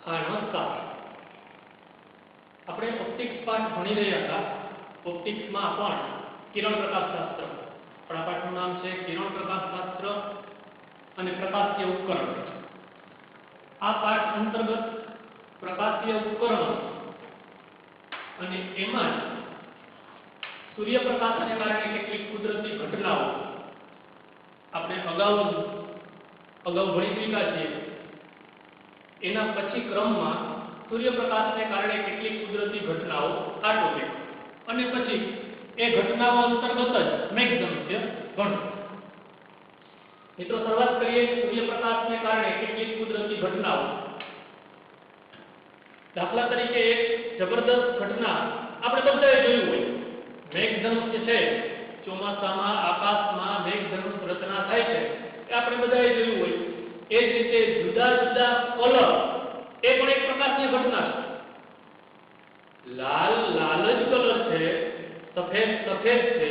નમસ્કાર. આપણે ઓપ્ટિક્સ પાઠ ભણી રહ્યા હતા. ઓપ્ટિક્સમાં પણ કિરણ પ્રકાશશાસ્ત્ર. આપણા પાઠનું નામ છે કિરણ પ્રકાશશાસ્ત્ર અને પ્રકાશીય ઉપકરણ. આ પાઠ અંતર્ગત પ્રકાશીય ઉપકરણો અને એમાં સૂર્યપ્રકાશને કારણે કેટલીક કુદરતી ઘટનાઓ આપણે અગાઉ ભણી ચૂક્યા છીએ. એના પછી ક્રમમાં સૂર્યપ્રકાશને કારણે કેટલીક કુદરતી ઘટનાઓ આ ટોપિક અને પછી એ ઘટનાઓ અંતર્ગત જ મેઘધનુષ્ય ભણો. મિત્રો, શરૂઆત કરીએ સૂર્યપ્રકાશને કારણે કેટલીક કુદરતી ઘટનાઓ. દાખલા તરીકે એક જબરદસ્ત ઘટના આપણે બધાએ જોયું હોય. મેઘધનુષ્ય છે, ચોમાસામાં આકાશમાં મેઘધનુષ રચના થાય છે, એ આપણે બધાએ જોયું હોય. એ જ રીતે જુદા જુદા કલર એ પણ એક પ્રકારની ઘટના છે. લાલ લાલ જ કલર છે, સફેદ સફેદ છે,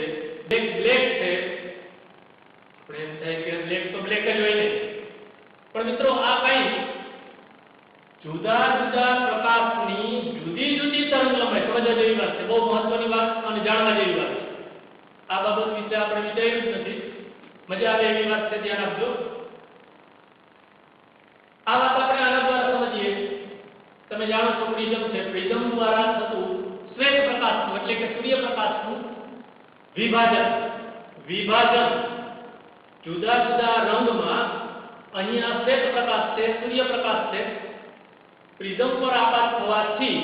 બ્લેક બ્લેક છે. આપણે એમ થાય કે બ્લેક તો બ્લેક જ હોય ને, પણ મિત્રો આ કઈ જુદા જુદા પ્રકાશની જુદી જુદી તરંગ લંબાઈ સમજવા જેવી વાત છે. બહુ મહત્વની વાત અને જાણવા જેવી વાત છે. આ બાબત વિશે આપણે વિચાર્યું જ નથી. મજા આવે એવી વાત છે, ધ્યાન આપજો. આ વાત આપણે આના દ્વારા સમજીએ. તમે જાણો છો પ્રિઝમ છે. પ્રિઝમ દ્વારા થતું શ્વેત પ્રકાશનું એટલે કે સૂર્યપ્રકાશનું વિભાજન જુદા જુદા રંગમાં. અહીંયા શ્વેત પ્રકાશ છે, સૂર્યપ્રકાશ છે. પ્રિઝમ પર આપાત થવાથી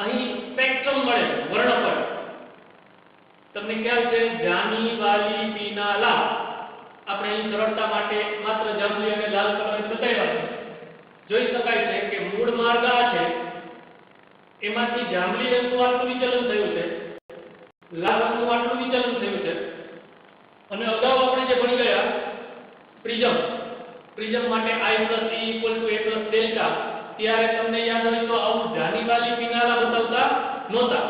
અહીં સ્પેક્ટ્રમ મળે, વર્ણપટ. તમને ખ્યાલ છે જાની વાલી પીનાલા. આપણે અહીં સરળતા માટે માત્ર જાંબલી અને લાલ કલર બતાવ્યા છે. જોઈ શકાય છે કે મૂળ માર્ગ આ છે, એમાંથી જાંબલી રંગનું આટલું વિચલન થયું છે, લાલ રંગનું આટલું વિચલન થયું છે. અને અગાઉ આપણે જે ભણી ગયા પ્રિઝમ માટે I + E = A + ડેલ્ટા, ત્યારે તમને યાદ હોય તો આવું જાની વાલી પીનાલા બતાવતા નહોતા.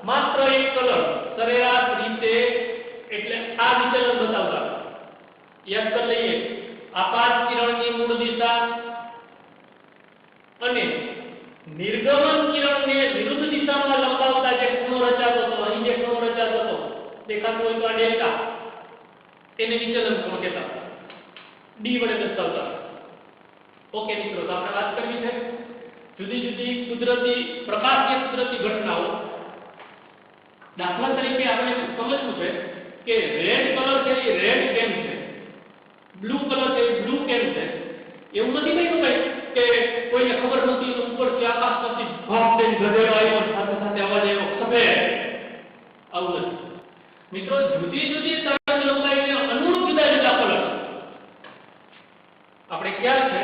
માત્ર એક કલર સરેરાશ રીતે એટલે આ વિચલન બતાવતા. યાદ કરી લઈએ. આપાત કિરણની મૂળ દિશા અને નિર્ગમન કિરણને વિરુદ્ધ દિશામાં લંબાવતા જે ખૂણો રચાતો હતો, અહીં જે ખૂણો રચાતો હતો દેખાતો હોય તો આ ડેલ્ટા, તેને વિચલન ખૂણો કહેતા. ડી વડે દર્શાવતા. ઓકે મિત્રો, તો આપણે વાત કરવી છે જુદી જુદી કુદરતી પ્રકાશીય કુદરતી ઘટનાઓ. દાખલા તરીકે આપણે સમજવું છે કે રેડ કલર છે એ રેડ કેમ છે, બ્લુ કલર છે એ બ્લુ કેમ છે. એવું નથી કહ્યું કે કોઈને ખબર નથી તો ઉપરથી આકાશમાંથી ભાગ દઈને ગધેડો આવ્યો, સાથે સાથે અવાજ આવ્યો સફેદ. આવું નથી મિત્રો. જુદી જુદી તરંગ લંબાઈને અનુરૂપ જુદા જુદા કલર. આપણે ખ્યાલ છે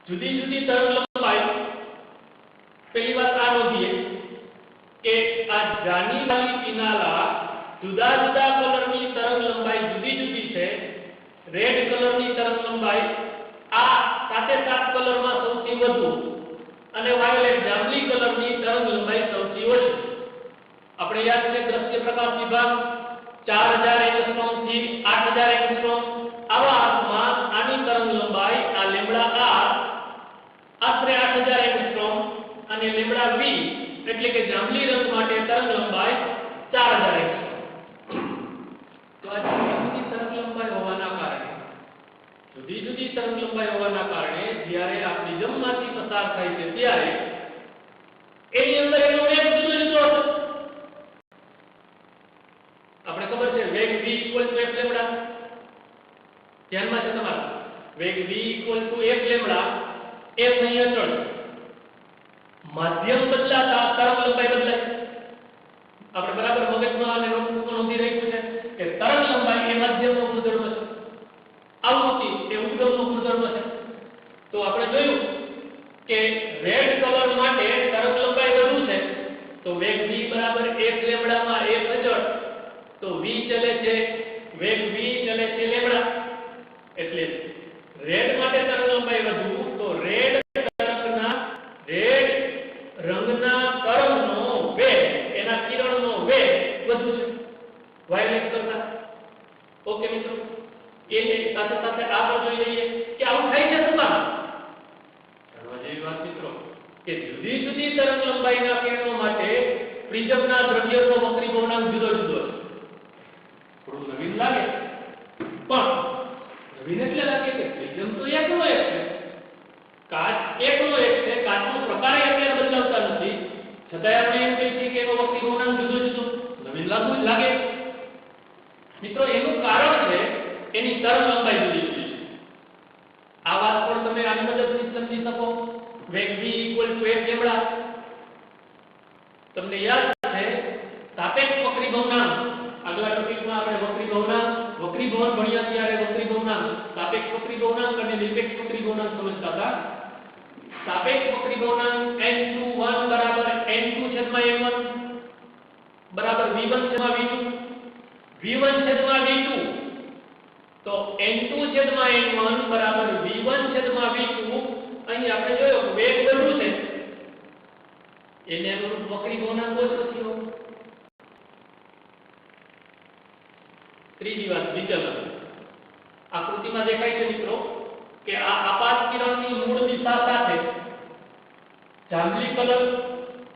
જુદી જુદી તરંગ લંબાઈ. પહેલી વાત આ નોંધીએ કે આ જાની વાલી પીનાલા જુદા જુદા કલરની તરંગ લંબાઈ જુદી જુદી છે. રેડ કલરની તરંગ લંબાઈ આ સાથે સાત કલરમાં સૌથી વધુ અને વાયોલેટ જાંબલી કલરની તરંગ લંબાઈ સૌથી ઓછી. આપણે યાદ છે દ્રશ્ય પ્રકાશ વિભાગ 4000 એંગસ્ટ્રોમ થી 8000 એંગસ્ટ્રોમ. આવા અર્થમાં આની તરંગ લંબાઈ આ લેમ્બડા આર આશરે 8000 એંગસ્ટ્રોમ અને લેમ્બડા વી એટલે કે જાંબલી રંગ માટે તરંગ લંબાઈ 4000 એંગસ્ટ્રોમ. તો આ જુદી તરંગ લંબાઈ હોવાના કારણે જ્યારે આ પ્રિઝમમાંથી પસાર થાય છે ત્યારે એની અંદર એનો વેગ જુદો જુદો હશે. આપણે ખબર છે વેગ v = f લેમ્બડા. ધ્યાનમાં છે તમારા વેગ v = f લેમ્બડા. f અહીં અચળ. માધ્યમ બદલાતા તરંગ લંબાઈ બદલાય. આપણે બરાબર મગજમાં અને નોટબુકમાં નોંધી રાખ્યું છે કે તરંગ લંબાઈ એ માધ્યમનો ગુણધર્મ છે, આવૃત્તિ એ ઉદ્ગમનો ગુણધર્મ છે. તો આપણે જોયું કે રેડ કલર માટે તરંગ લંબાઈ વધુ છે, તો વેગ v બરાબર f લેમ્બડામાં f અચળ. તો v ચલે છે, વેગ v ચલે છે લેમ્બડા. એટલે રેડ માટે તરંગ લંબાઈ વધુ, તો રેડ રંગના તરંગનો વેગ, એના કિરણનો વેગ વધુ છે વાયોલેટ કરતા. ઓકે મિત્રો, એ સાથે સાથે આ પણ જોઈ લઈએ કે આવું થાય છે શું કામ. જાણવા જેવી કે જુદી જુદી તરંગ લંબાઈના કિરણો માટે પ્રિઝમના દ્રવ્યનો વક્રીભવનાંક જુદો જુદો છે. થોડું નવીન લાગે, પણ નવીન એટલે લાગે કે પ્રિઝમ તો એકનો એક છે, કાચ એકનો એક છે, કાચનો પ્રકાર અત્યારે બદલાવતા નથી, છતાંય આપણે એમ કહીએ છીએ કે એનો વક્રીભવનાંક જુદો જુદો. નવીન લાગે. મિત્રો એનું કારણ છે એની તરંગ લંબાઈ જુદી જુદી છે. આ વાત પણ તમે આની મદદથી સમજી શકો. વેગ v = f લેમ્બડા. તમને યાદ છે સાપેક્ષ વક્રીભવનાંક, આગલા ટોપિકમાં આપણે વક્રીભવન ભણ્યા ત્યારે વક્રીભવનાંક, સાપેક્ષ વક્રીભવનાંક અને નિરપેક્ષ વક્રીભવનાંક સમજતા હતા. સાપેક્ષ વક્રીભવનાંક n21 n2/n1 v1/v2 v1/v2 તો n2/n1 v1/v2. અહીં આપણે જોયો વેગ બદલું છે એને અનુરૂપ વક્રીભવનાંક ઓછો થયો. ત્રીજી વાત વિચલન. આકૃતિમાં દેખાય છે મિત્રો કે આ આપાત કિરણની મૂળ દિશા સાથે જાંબલી કલર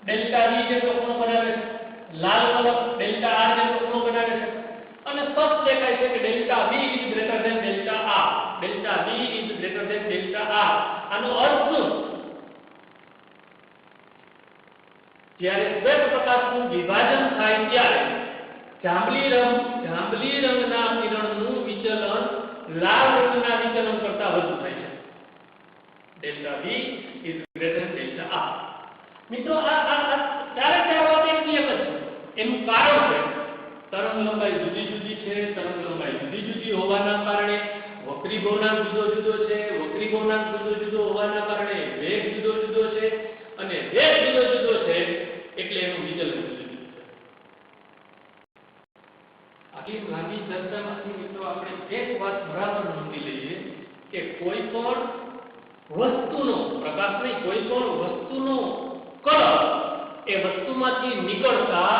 ડેલ્ટા V જેટલો ખૂણો બનાવે છે, લાલ કલર ડેલ્ટા R જેટલો ખૂણો બનાવે છે, અને સ્પષ્ટ દેખાય છે કે delta V > delta R, delta V > delta R. આનો અર્થ શું? જ્યારે શ્વેત પ્રકાશનું વિભાજન થાય ત્યારે જાંબલી રંગના કિરણનું વિચલન લાલ રંગના વિચલન કરતા વધુ થાય છે. Delta V > delta R. મિત્રો આ ચાર વાત એક નિયમ છે. એનું કારણ છે તરંગ લંબાઈ જુદી જુદી છે. તરંગ લંબાઈ જુદી જુદી હોવાના કારણે વક્રીભવનાંક જુદો જુદો છે. વક્રીભવનાંક જુદો જુદો હોવાના કારણે વેગ જુદો જુદો છે, અને વેગ જુદો જુદો છે એટલે એનું વિચલન જુદું જુદું છે. આટલી લાંબી ચર્ચામાંથી મિત્રો આપણે એક વાત બરાબર નોંધી લઈએ કે કોઈ પણ વસ્તુનો પ્રકાશ નહીં, કોઈ પણ વસ્તુનો કણ એ વસ્તુમાંથી નીકળતા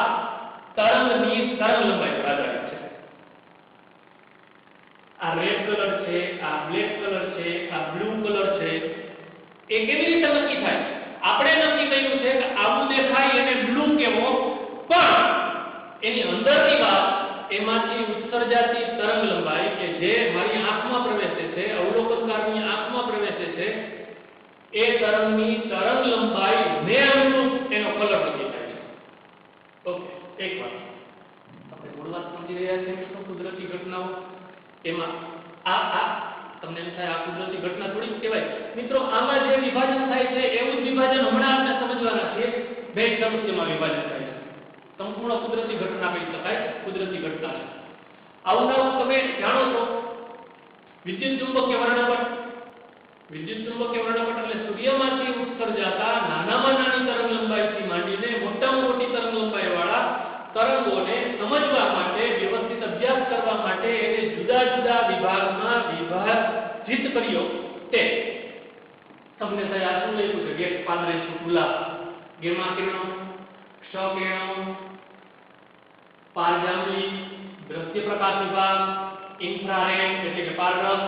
તરંગની તરંગ લંબાઈ પર આધારિત છે. આ રેડ કલર છે, આ બ્લેક કલર છે, આ બ્લુ કલર છે, એ કેવી રીતે નક્કી થાય? આપણે નક્કી કર્યું છે કે આવું દેખાય એને બ્લુ કહેવો, પણ એની અંદરની વાત એમાંથી ઉત્સર્જાતી તરંગ લંબાઈ કે જે મારી આંખમાં પ્રવેશે છે, અવલોકનકારની આંખમાં પ્રવેશે છે, એ તરંગની તરંગ લંબાઈ ને અનુરૂપ એનો કલર નક્કી થાય છે. ઓકે, એક વાત આપણે મૂળ વાત સમજી રહ્યા છીએ મિત્રો. કુદરતી ઘટનાઓ એમાં આ તમને એમ થાય આ કુદરતી ઘટના થોડી કહેવાય. મિત્રો આમાં જે વિભાજન થાય છે એવું જ વિભાજન હમણાં આપણે સમજવાના છે. ભેજ સમસ્યામાં વિભાજન થાય છે. સંપૂર્ણ કુદરતી ઘટના કહી શકાય, કુદરતી ઘટના છે. આવું તમે જાણો છો વિદ્યુત ચુંબકીય વર્ણપટ. વિદ્યુત ચુંબકીય વર્ણપટ એટલે સૂર્યમાંથી ઉત્સર્જાતા નાનામાં નાની તરંગ લંબાઈથી માંડીને મોટામાં મોટી તરંગ લંબાઈ વાળા તરંગોને સમજવા માટે, વ્યવસ્થિત અભ્યાસ કરવા માટે એને જુદા જુદા વિભાગમાં વિભાજિત કર્યો. તે તમને થાય આ શું લખ્યું છે? ગેટ પાદરેશું ખુલ્લા, ગેમા કિરણો, ક્ષ કિરણો, પારજાંબલી, દ્રશ્ય પ્રકાશ વિભાગ, ઇન્ફ્રારેડ એટલે કે પારરસ,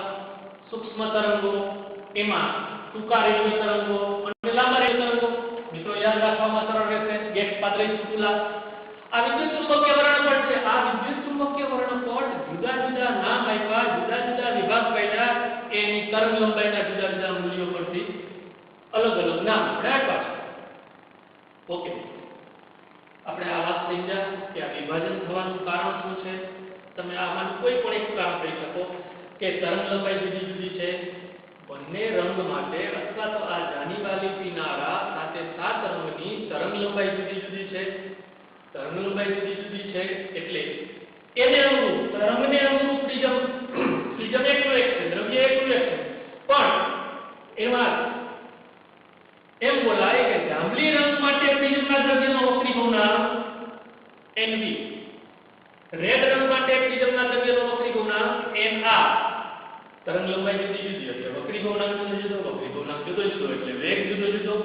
સૂક્ષ્મ તરંગો, એમાં ટૂંકા રેડિયો તરંગો અને લાંબા રેડિયો તરંગો. મિત્રો યાદ રાખવામાં સરળ રહેશે. ગેટ પાદરેશું ખુલ્લા. આ વિદ્યુત ચુંબકીય વર્ણપટ છે. આ વિદ્યુત ચુંબકીય વર્ણપટ જુદા જુદા નામ આપ્યા, જુદા જુદા વિભાગ પાડ્યા, એની તરંગ લંબાઈના જુદા જુદા મૂલ્યો પરથી અલગ અલગ નામ આપ્યા છે. ઓકે, આપણે આ વાત સમજ્યા કે આ વિભાજન થવાનું કારણ શું છે. તમે આમાંનું કોઈ પણ એક કારણ કહી શકો કે તરંગ લંબાઈ જુદી જુદી છે. બંને રંગ માટે અથવા તો આ જાનીવાલી કિનારા સાથે 7 રંગની તરંગ લંબાઈ જુદી જુદી છે. તરંગ લંબાઈ જુદી જુદી છે એટલે એને અનુરૂપ તરંગને અનુરૂપ પ્રિઝમ એકનો એક છે, દ્રવ્ય એકનું એક છે, પણ એમાં એમ બોલાય કે જાંબલી રંગ માટે પ્રિઝમના દ્રવ્યનો વક્રીભવનાંક NV, રેડ રંગ માટે પ્રિઝમના દ્રવ્યનો વક્રીભવનાંક NR. તરંગ લંબાઈ જુદી જુદી એટલે વક્રીભવનાંક જુદો જુદો, વક્રીભવનાંક જુદો જુદો એટલે વેગ જુદો જુદો,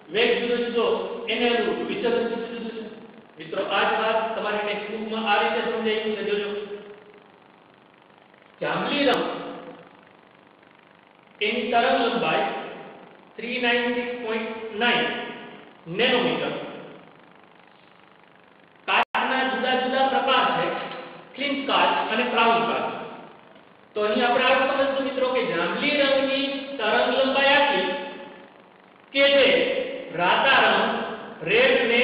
વેગ જુદો જુદો એને અનુરૂપ વિચલન જુદું જુદું છે. મિત્રો આ જ વાત તમારી ટેક્સ્ટબુકમાં આ રીતે સમજાયું છે. જોજો, જાંબલી રંગ એની તરંગ લંબાઈ 3 396.9 નેનોમીટર. કાચના જુદા જુદા પ્રકાર છે, ક્લિન કાચ અને ક્રાઉન કાચ. તો અહીં આપણે આ સમજવું મિત્રો કે જાંબલી રંગની તરંગ લંબાઈ આટલી કે જે રાતા રંગ રેડ ને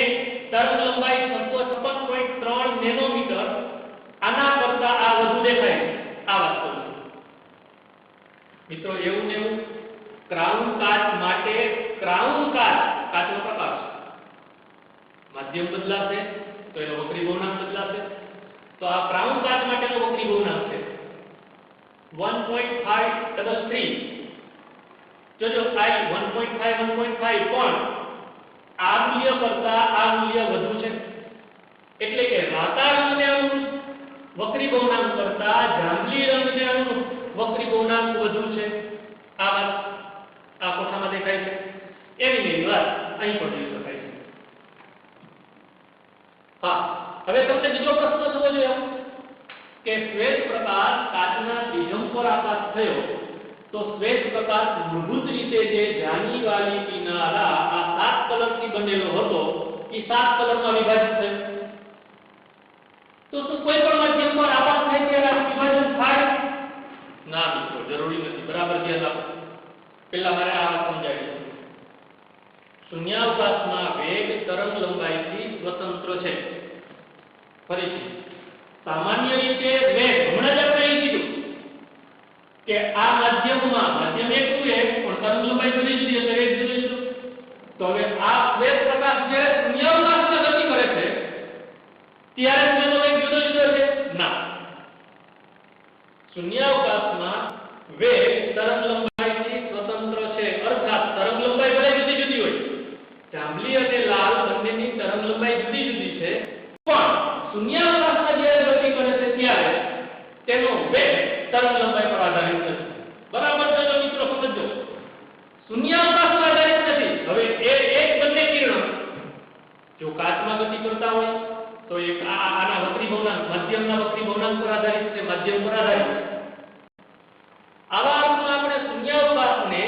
તરંગ લંબાઈ 656.3 નેનોમીટર, આના કરતા આ વધુ દેખાય છે. આ વાત કરું મિત્રો. એવું ને એવું ક્રાઉન કાચ માટે, ક્રાઉન કાચનો પ્રકાર છે, માધ્યમ બદલાશે તો એનો વક્રી ભવનાંક બદલાશે. તો આ ક્રાઉન કાચ માટેનો વક્રી ભવનાંક છે 1.533. જોજો I 1.5 પણ આ મૂલ્ય કરતા આ મૂલ્ય વધુ છે, એટલે કે રાતા રંગને અનુરૂપ વક્રી ભવનાંક કરતા જાંબલી રંગને અનુરૂપ વક્રી ભવનાંક વધુ છે. આ વાત આ કોઠામાં દેખાય છે. એની વાત અહીં પણ જોઈ શકાય છે. હા, હવે તમને બીજો પ્રશ્ન સમજો કે શ્વેત પ્રકાશ કાચના પ્રિઝમ પર આપાત થયો તો શ્વેત પ્રકાશ મૂળભૂત રીતે જે જાની વાળી કિનારા આ 7 કલરથી બનેલો હતો એ 7 કલરમાં વિભાજિત થયો. તો શું કોઈ પણ માધ્યમ પર આપાત થાય ત્યારે વિભાજન થાય? ના મિત્રો, જરૂરી નથી. બરાબર ધ્યાન આપો. પહેલા મારે આ વાત સમજાવી દઉં. શૂન્યાવકાશમાં વેગ તરંગ લંબાઈથી સ્વતંત્ર છે. ફરીથી સામાન્ય રીતે વેગ, હમણાં જ આપણે કીધું કે આ માધ્યમમાં માધ્યમ એક છે પણ તરંગ લંબાઈ જુદી જુદી એટલે વેગ જુદો જુદો. તો હવે આ શ્વેત પ્રકાશ જ્યારે શૂન્યાવકાશમાં ગતિ કરે છે ત્યારે તેનો વેગ જુદો જુદો છે? ના. શૂન્યાવકાશમાં વેગ તરંગ લંબાઈથી સ્વતંત્ર છે, અર્થાત તરંગ લંબાઈ ભલે જુદી જુદી હોય, જાંબલી અને લાલ બંનેની તરંગ લંબાઈ જુદી જુદી છે, પણ શૂન્યાવકાશમાં જ્યારે ગતિ કરે છે ત્યારે તેનો વેગ તરંગ લંબાઈ પર આધારિત નથી. બરાબર છે મિત્રો, સમજો. શૂન્યાવકાશ પર આધારિત નથી. હવે એક બંને કિરણો જો કાચમાં ગતિ કરતા હોય તો એક આના વક્રી ભવનાંક, માધ્યમના વક્રી ભવનાંક પર આધારિત છે, માધ્યમ પર આધારિત છે. આવા અર્થમાં આપણે શૂન્યાવકાશને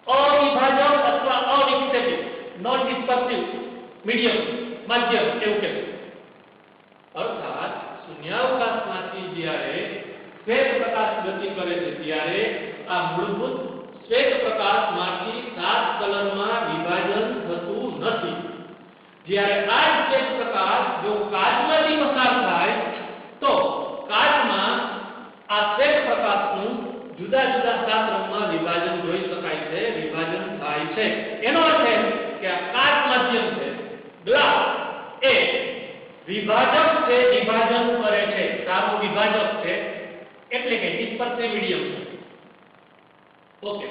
અવિભાજક અથવા અવિક્ષેપિત, નોન ડિસ્પર્સિવ મીડિયમ, માધ્યમ એવું કહેવાય. અર્થાત શૂન્યાવકાશમાંથી જ્યારે શ્વેત પ્રકાશ ગતિ કરે છે ત્યારે આ મૂળભૂત શ્વેત પ્રકાશમાંથી 7 કલરમાં વિભાજન થતું નથી. જ્યારે આ શ્વેત પ્રકાશ જો કાચમાંથી પસાર થાય તો કાચમાં આ શ્વેત પ્રકાશનું જુદા જુદા 7 રંગમાં વિભાજન જોઈ શકાય છે, વિભાજન થાય છે. એનો અર્થ એ કે આ કાચ માધ્યમ છે, ગ્લાસ એ વિભાજક છે, વિભાજન કરે છે, સારું વિભાજક છે, એટલે કે ડિસ્પર્સિવ મીડિયમ છે. ઓકે,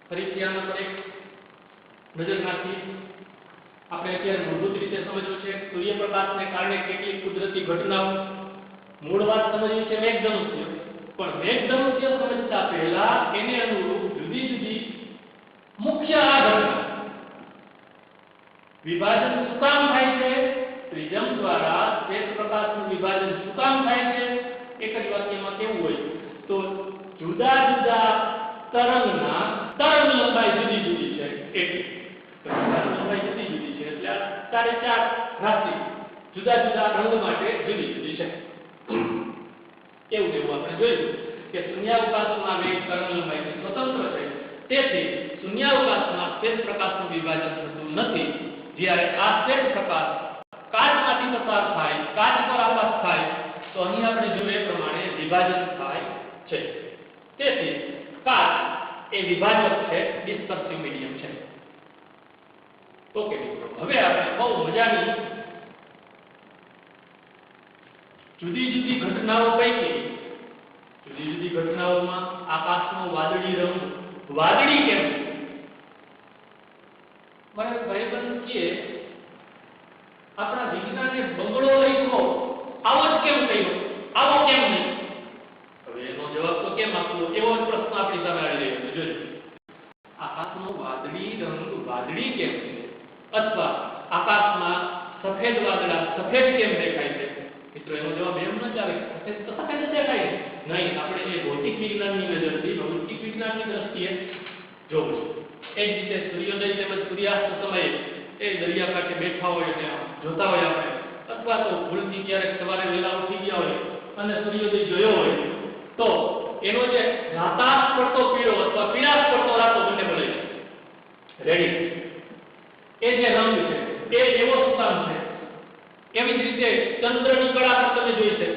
ફરીથી આના પર એક નજર નાખી. આપણે અત્યારે મૂળભૂત રીતે સમજવું છે સૂર્યપ્રકાશને કારણે કેટલીક કુદરતી ઘટનાઓ. મૂળ વાત સમજવી છે મેઘધનુષ્ય, પણ મેઘધનુષ્ય સમજતા પહેલા એને અનુરૂપ જુદી જુદી મુખ્ય આ ઘટના વિભાજન શું કામ થાય છે, પ્રિઝમ દ્વારા શ્વેત પ્રકાશનું વિભાજન શું કામ થાય છે, એક જ વાક્યમાં કેવું હોય તો જુદા જુદા તરંગના તરંગ લંબાઈ જુદી જુદી છે, એટલે તરંગ લંબાઈ જુદી જુદી છે એટલે 4.5 રાશિ જુદા જુદા રંગ માટે જુદી જુદી છે. એવું આપણે જોયું કે શૂન્યાવકાશમાં વેગ તરંગ લંબાઈથી સ્વતંત્ર છે, તેથી શૂન્યાવકાશમાં શ્વેત પ્રકાશનું વિભાજન થતું નથી. જ્યારે આ શ્વેત પ્રકાશ કાચમાંથી પસાર થાય, કાચ પર આપાત થાય તો અહીં આપણે જોયું એ પ્રમાણે વિભાજન થાય છે. તેથી કાચ એ વિભાજક છે, ડિસ્પર્સિવ મીડિયમ છે. ઓકે મિત્રો, હવે આપણે બહુ મજાની જુદી જુદી ઘટનાઓ પૈકી જુદી જુદી ઘટનાઓમાં આકાશનો વાદળી રંગ વાદળી કેમ? મારે ભાઈબંધ કહે આપણા વિજ્ઞાને બંગડો લખ્યો આવો જ કેમ કહ્યો, આવો કેમ નહીં? હવે એનો જવાબ તો કેમ આપવો, એવો જ પ્રશ્ન આપણી સામે આવી રહ્યો છે. જોજો, આકાશનો વાદળી રંગ વાદળી કેમ છે, અથવા આકાશમાં સફેદ વાદળા સફેદ કેમ દેખાય છે? મિત્રો એનો જવાબ એમ ન આવે સફેદ તો સફેદ જ દેખાય નહીં. આપણે એ ભૌતિક વિજ્ઞાનની નજરથી, ભૌતિક વિજ્ઞાનની દ્રષ્ટિએ જોવું છે। એ જ રીતે સૂર્યોદય તેમજ સૂર્યાસ્ત સમયે એ દરિયાકાંઠે બેઠા હોય અને જોતા હોય આપણે, અથવા તો ભૂલથી ક્યારેક સવારે વહેલા ઉઠી ગયા હોય અને સૂર્યોદય જોયો હોય તો એનો જે રાતાશ પડતો પીળો અથવા પીળાશ પડતો રાતો બંને મળે છે રેડી, એ જે રંગ છે એ એવો સુકામ છે। એવી જ રીતે ચંદ્રની કળા પણ તમે જોઈ છે,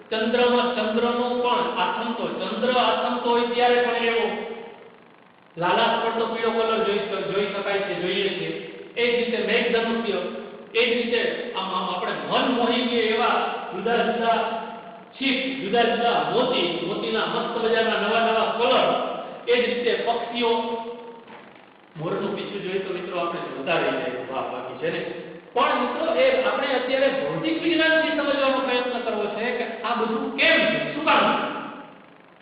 ચંદ્રનો પણ આથમતો, ચંદ્ર આથમતો હોય ત્યારે પણ એવો લાલાશ પડતો પીળો કલર જોઈ શકાય છે, જોઈએ છે। એ જ રીતે મેઘધનુષ્ય, એ જ રીતે આમ આપણે મન મોહી ગયે એવા જુદા જુદા છીપ, જુદા જુદા મોતીના મસ્ત મજાના નવા નવા કલર, એ જ રીતે પક્ષીઓ, મોરનું પીછું જોઈએ તો મિત્રો આપણે જોતા રહી જાય, વાહ બાકી છે ને। પણ મિત્રો એ આપણે અત્યારે ભૌતિક વિજ્ઞાનથી સમજવાનો પ્રયત્ન કરવો છે કે આ બધું કેમ છે, શું કામ છે।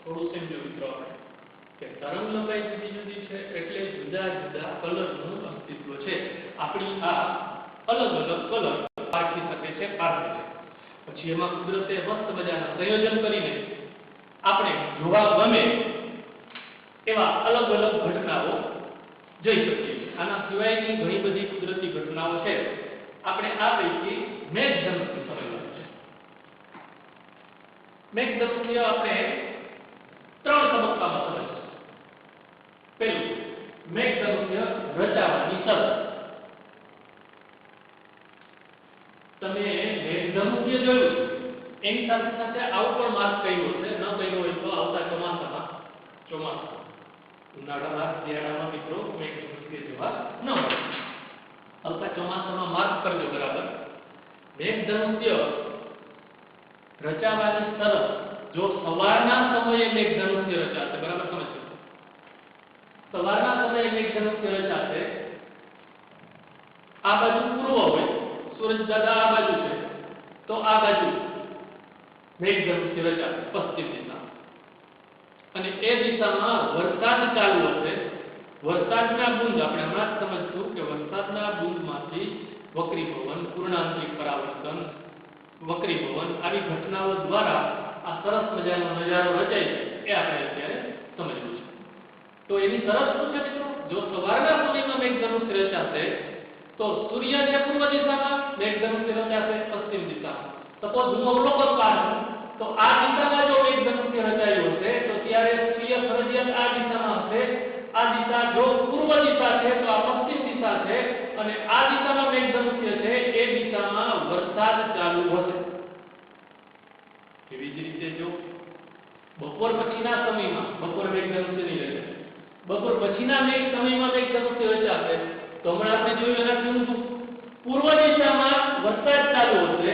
થોડું સમજો મિત્રો આપણે કે તરંગ લંબાઈ જુદી જુદી છે એટલે જુદા જુદા કલરનું અસ્તિત્વ છે। આપણી આ અલગ અલગ કલર પારખી શકે છે, પારખે છે। પછી એમાં કુદરતે મસ્ત મજાના સંયોજન કરીને આપણે જોવા ગમે એવા અલગ અલગ ઘટનાઓ જોઈ શકીએ છીએ। આના સિવાયની ઘણી બધી કુદરતી ઘટનાઓ છે। આપણે આ પૈકી મેઘધનુષ્ય સમજવાનું છે। મેઘધનુષ્ય આપણે 3 તબક્કામાં સમજીશું। પહેલું, મેઘધનુષ્ય રચાવાની શરત। તમે મેઘધનુષ્ય જોયું એની સાથે સાથે આવું પણ માર્ક કર્યો છે, ન કર્યો હોય તો આવતા ચોમાસા ઉનાળામાં શિયાળામાં મિત્રો મેઘધનુષ્ય જોવા ન મળે, આવતા ચોમાસામાં માર્ક કરજો બરાબર। મેઘધનુષ્ય રચાવાની શરત, જો સવારના સમયે મેઘધનુષ્ય રચાશે, બરાબર સમજો, સવારના સમયે મેઘધનુષ્ય રચાશે, આ બાજુ પૂર્વ હોય, સૂરજ દાદા આ બાજુ છે તો આ બાજુ મેઘધનુષ્ય રચાશે પશ્ચિમ દિશા, અને એ દિશામાં વરસાદ ચાલુ હશે। વરસાદના બુંદ, આપણે હમણાં જ સમજશું કે વરસાદના બુંદમાંથી વક્રીભવન, પૂર્ણાંતરિક પરાવર્તન, વક્રીભવન આવી ઘટનાઓ દ્વારા આ સરસ મજાનો નજારો રચાય છે, એ આપણે અત્યારે સમજવું છે। તો એની શરત શું છે મિત્રો? જો સવારના સમયમાં મેઘધનુષ્ય રચાશે તો સૂર્ય છે પૂર્વ દિશામાં, મેઘધનુષ્ય રચાશે પશ્ચિમ દિશામાં। સપોઝ હું અવલોકન કાઢું તો આ દિશામાં જો મેઘધનુષ્ય રચાયું હશે તો ત્યારે સૂર્ય ફરજિયાત આ દિશામાં હશે। આ દિશા જો પૂર્વ દિશા છે તો આ પશ્ચિમ દિશા છે, અને આ દિશામાં મેઘધનુષ્ય છે એ દિશામાં વરસાદ ચાલુ હશે। એવી જ રીતે જો બપોર પછીના સમયમાં, બપોર મેઘધનુષ્ય નહીં રહે, બપોર પછીના સમયમાં મેઘધનુષ્ય રચાશે તો હમણાં આપણે જોયું એનાથી ઊંધું, પૂર્વ દિશામાં વરસાદ ચાલુ હશે,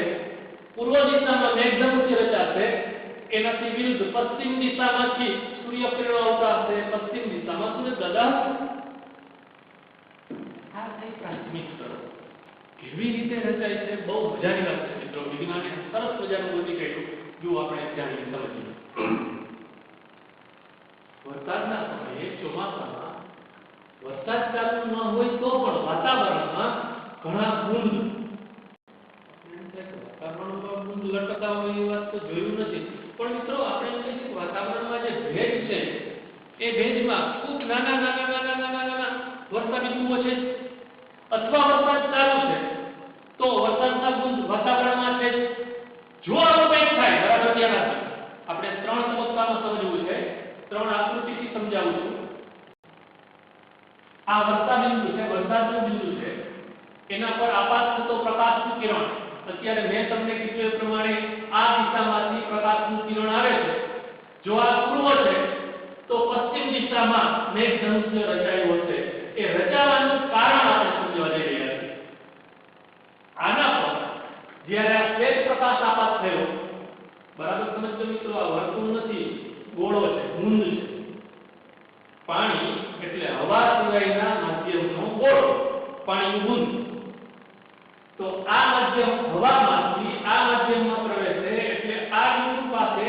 પૂર્વ દિશામાં મેઘધનુષ્ય રચાશે, એનાથી વિરુદ્ધ પશ્ચિમ દિશામાંથી સૂર્યકિરણો આવતા હશે, પશ્ચિમ દિશામાં સૂરજ દાદા, આ થઈ પ્રાથમિક શરત। કેવી રીતે રચાય છે, બહુ મજાની વાત છે મિત્રો, વિજ્ઞાને સરસ મજાનું બધી કહ્યું, જો આપણે જાણીએ સમજીએ। વરસાદના સમયે ચોમાસામાં વરસાદ ચાલુ ન હોય તો પણ વાતાવરણમાં ઘણા બુંદ, વાતાવરણમાં બુંદ લટકતા હોય એ વાત તો જોયું નથી, પણ મિત્રો આપણે એમ કહીએ કે વાતાવરણમાં જે ભેજ છે એ ભેજમાં ખૂબ નાના વરસાદી બુંદો છે, અથવા વરસાદ ચાલુ છે તો વરસાદના બુંદ વાતાવરણમાં છે। જો આવું કંઈક થાય, બરાબર ધ્યાન આપજો, આપણે 3 તબક્કામાં સમજવું છે, 3 આકૃતિથી સમજાવું છું। આ વર્ષા બિંદુ છે, વરસાદનું બિંદુ છે, એના પર આપાત થતો પ્રકાશનું કિરણ, અત્યારે મેં તમને કીધું એ પ્રમાણે આ દિશામાંથી પ્રકાશનું કિરણ આવે છે। જો આ પૂર્વ છે તો પશ્ચિમ દિશામાં મેઘધનુષ્ય રચાયું હશે। એ રચાવાનું કારણ આપણે સમજવા જઈ રહ્યા છીએ। આના પર જ્યારે આ શ્વેત પ્રકાશ આપાત થયો, બરાબર સમજજો મિત્રો, આ વર્તુળ નથી, ગોળો છે, ગુંદ છે, પાણી એટલે હવા સિવાયના માધ્યમનો ગોળો, પાણીનું ગુંદ, તો આ માધ્યમ હવામાંથી આ માધ્યમમાં પ્રવેશે એટલે આ બિંદુ પાસે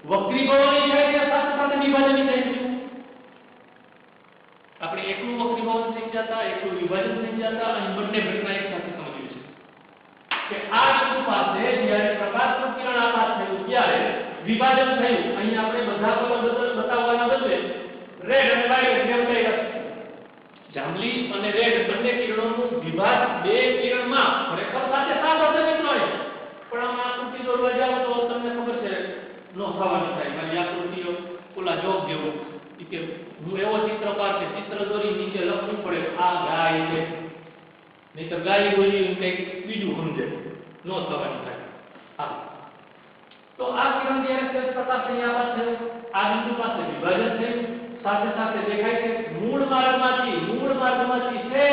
વક્રીભવન થાય છે, સાથે સાથે વિભાજન થાય છે। આપણે એકલું વક્રીભવન થઈ જતા, એકલું વિભાજન થઈ જતા, અહીં બંને ઘટના એક સાથે સમજવી છે કે આ બિંદુ પાસે જ્યારે પ્રકાશનું કિરણ આપાત થયું ત્યારે વિભાજન થયું। અહીં આપણે બધા કલર બતાવવાના બદલે રેડ અને વ્હાઇટ જેમ કહી કિરણનું વિભાજન બે કિરણમાં ખરેખર સાથે સાથ હશે મિત્રો પણ આમાં આકૃતિ દોરવા જાવ તો તમને ખબર છે નો થવાનું થાય મારી આકૃતિઓ ઓલા જોગ જેવો કે હું એવો ચિત્રકાર છે ચિત્ર દોરી નીચે લખવું પડે આ ગાય છે નહીતર ગાય બોલી કંઈક બીજું સમજે નો થવાનું થાય હા તો આ કિરણ જ્યારે પ્રકાશ અહીંયા આવે છે આ બિંદુ પાસે વિભાજન થયું સાથે સાથે દેખાય છે મૂળ માર્ગમાંથી છે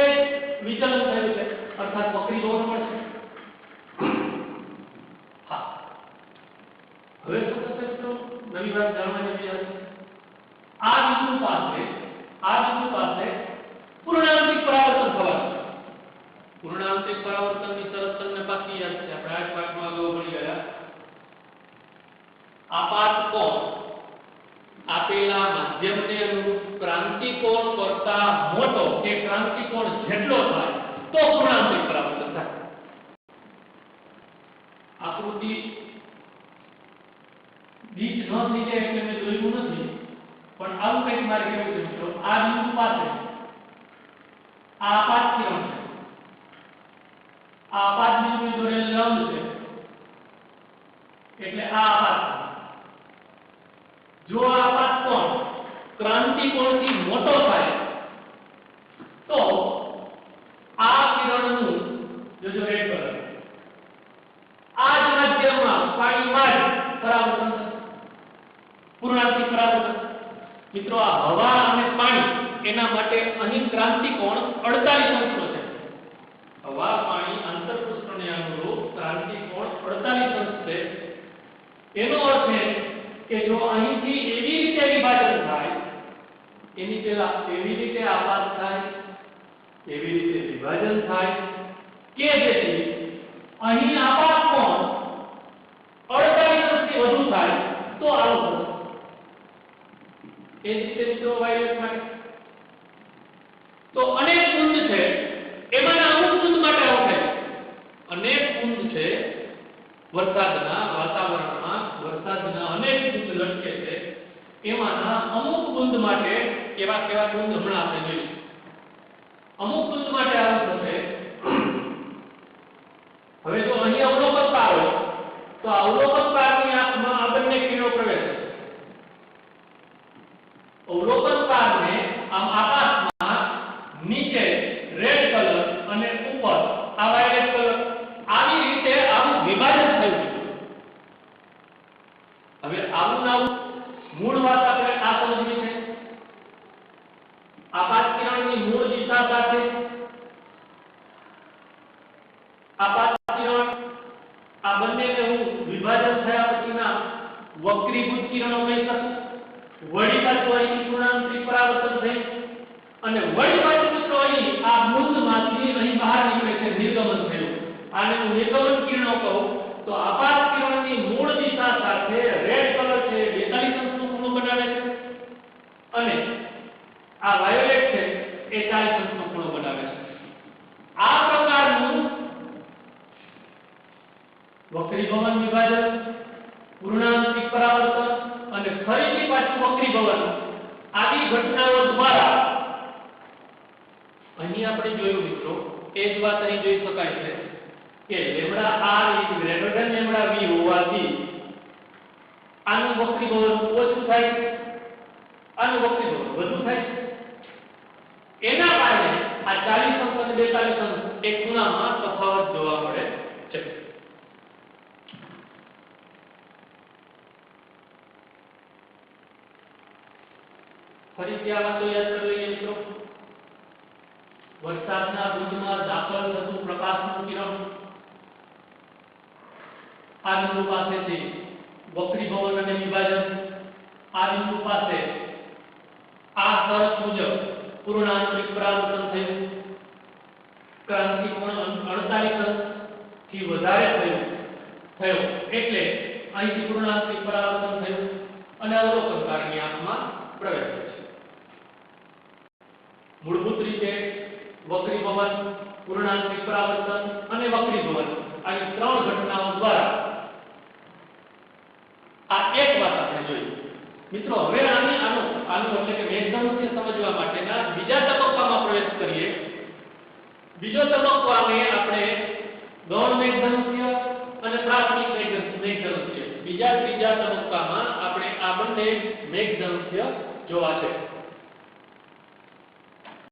વિચલન થયું છે અર્થાત વક્રી દોર મળશે હા હવે શું થશે મિત્રો નવી વાત જાણવા જેવી છે આ બિંદુ પાસે પૂર્ણાંતિક પરાવર્તન થવાનું છે પૂર્ણાંતિક પરાવર્તનની શરત તમને પાકી યાદ છે આપણે આ પાઠમાં અગાઉ ભણી ગયા આપાત કોણ આપેલા માધ્યમને અનુરૂપ ક્રાંતિકોણ કરતા મોટો કે ક્રાંતિકોણ જેટલો થાય તો પૂર્ણાંતિક પરાવર્તન થાય આકૃતિ બીજ ન થઈ જાય એટલે મેં જોયું નથી પણ આવું કંઈક મારે કેવું છે મિત્રો આ બિંદુ પાસે આ આપાત કિરણ છે આ આપાત બિંદુ જોડે લંબ છે એટલે આ આપાત જો આ આપાત કોણ ક્રાંતિકોણથી મોટો થાય તો આ કિરણનું જો રેડ કલર આ જ માધ્યમમાં પાણીમાં જ પરાવર્તન પૂર્ણાંતિક પરાવર્તન મિત્રો આ હવા અને પાણી એના માટે અહીં ક્રાંતિકોણ 48 અંશનો છે હવા પાણી આંતરપૃષ્ઠને અનુરૂપ ક્રાંતિકોણ 48 અંશ છે એનો અર્થ છે કે જો અહીંથી એવી રીતે વિભાજન થાય એની પહેલા એવી રીતે આપાત થાય એવી રીતે વિભાજન થાય કે જેથી અહીં આપાત કોણ 48 અંશથી વધુ થાય તો આવું થશે એ રીતે મિત્રો વાયરસ માટે તો અનેક કુંડ છે એમાંના અમુક કુંડ માટે આવું થાય અનેક કુંડ છે વરસાદના વાતાવરણમાં વરસાદના અનેક કુંડ લટકે છે એમાંના અમુક કુંડ માટે કેવા કુંડ હમણાં આપણે જોઈશું અમુક કુંડ માટે આવું થશે હવે જો અહીં અવલોકન પાર હોય તો અવલોકન પારની આંખમાં આ બંને કિરણો પ્રવેશે અવલોકન પારને આમ આકાશમાં નીચે રેડ કલર અને ઉપર આ વાયલેટ કલર આવી રીતે આવું વિભાજન થયું હવે આવું નાવું મૂળ વાત આપણે આ સમજવી છે આપાત કિરણની મૂળ દિશા સાથે આપાત કિરણ આ બંનેને હું વિભાજન થયા પછીના વક્રીભૂત કિરણો કહી શકું વળી પાછું અહીં પૂર્ણાંતિક પરાવર્તન થઈ અને વળી પાછું મિત્રો અહીં આ મૂળમાંથી અહીં બહાર નીકળે છે નિર્ગમન થયું આને હું નિર્ગમન કિરણો કહું તો આપાત કિરણની મૂળ દિશા સાથે રેડ કલર છે 42 અંશનું ખૂણો બનાવે છે અને આ વાયોલેટ છે એ 40 અંશનો ખૂણો બનાવે છે આ પ્રકારનું વક્રીભવન વિભાજન પૂર્ણાંતિક પરાવર્તન અને ફરીથી પાછું વક્રીભવન આદિ ઘટનાઓ દ્વારા અહીં આપણે જોયું મિત્રો એ જ વાત અહીં જોઈ શકાય છે કે lambda r is greater than lambda v હોવાથી આનું વક્રીભવન ઓછું થાય આનું વક્રીભવન વધુ થાય એના કારણે આ 40 અંશ અને 42 અંશ એક ખૂણામાં તફાવત જોવા મળે છે ફરીથી આ વાતો યાદ કરી લઈએ મિત્રો વરસાદના બુંદમાં દાખલ થતું પ્રકાશનું કિરણ આ બિંદુ પાસેથી વક્રીભવન અને વિભાજન આ બિંદુ પાસે આ શરત મુજબ પૂર્ણાંતિક પરાવર્તન થયું ક્રાંતિકોણ 48 અંશથી વધારે થયો એટલે અહીંથી પૂર્ણાંતિક પરાવર્તન થયું અને અવલોકનકારની આંખમાં પ્રવેશ થયો મૂળભૂત રીતે વક્રીભવન પૂર્ણાંતિક પરાવર્તન અને વક્રીભવન આવી ત્રણ ઘટનાઓ દ્વારા આ એક વાત આપણે જોઈ મિત્રો હવે આનું એટલે કે મેઘધનુષ્ય સમજવા માટેના બીજા તબક્કામાં પ્રવેશ કરીએ બીજો તબક્કો આને આપણે ગૌણ મેઘધનુષ્ય અને પ્રાથમિક મેઘધનુષ્ય ત્રીજા તબક્કામાં આપણે આ બંને મેઘધનુષ્ય જોવા છે।